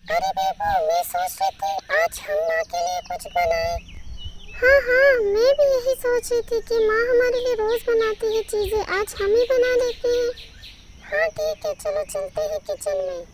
अरे बेबू, मैं सोच रही थी आज हम माँ के लिए कुछ बनाए। हाँ हाँ, मैं भी यही सोच रही थी कि माँ हमारे लिए रोज बनाती है चीजें, आज हम ही बना देते हैं। हाँ ठीक है, चलो चलते हैं किचन में।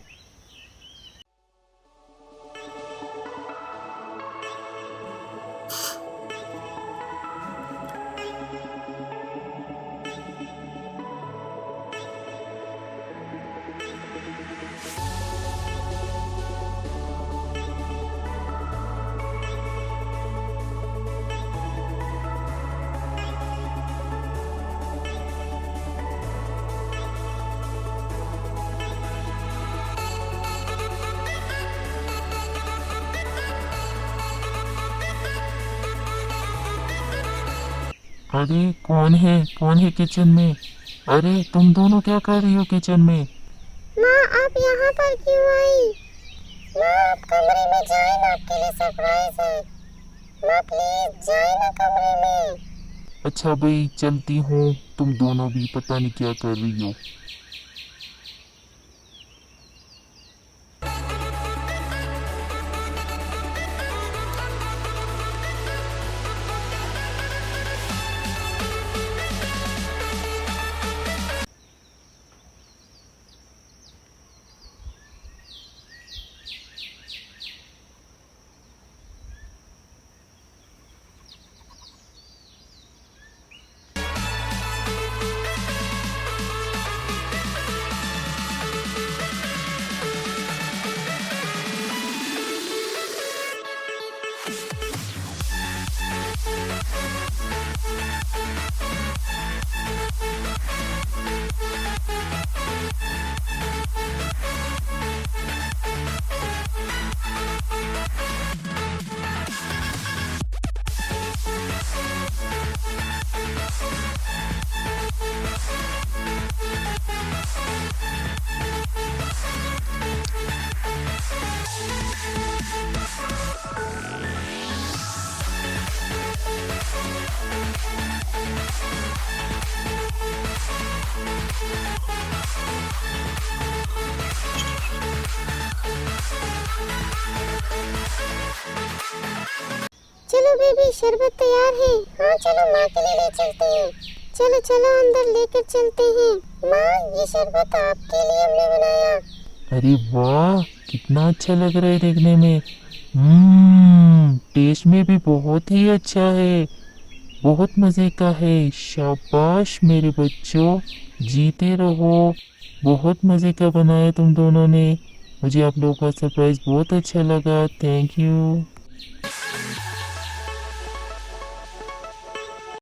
अरे कौन है किचन में? अरे तुम दोनों क्या कर रही हो किचन में? माँ आप यहाँ पर क्यों आई? माँ आप कमरे में जाए ना, आपके लिए सरप्राइज है। माँ प्लीज जाए ना कमरे में। अच्छा भाई चलती हूँ, तुम दोनों भी पता नहीं क्या कर रही हो। चलो बेबी, शरबत तैयार है। हाँ चलो माँ के लिए ले चलते हैं। चलो चलो अंदर लेकर चलते हैं। माँ ये शरबत आपके लिए हमने बनाया। अरे वाह, कितना अच्छा लग रहा है देखने में। टेस्ट में भी बहुत ही अच्छा है, बहुत मज़े का है। शाबाश मेरे बच्चों, जीते रहो। बहुत मज़े का बनाया तुम दोनों ने। मुझे आप लोगों का सरप्राइज बहुत अच्छा लगा। Thank you.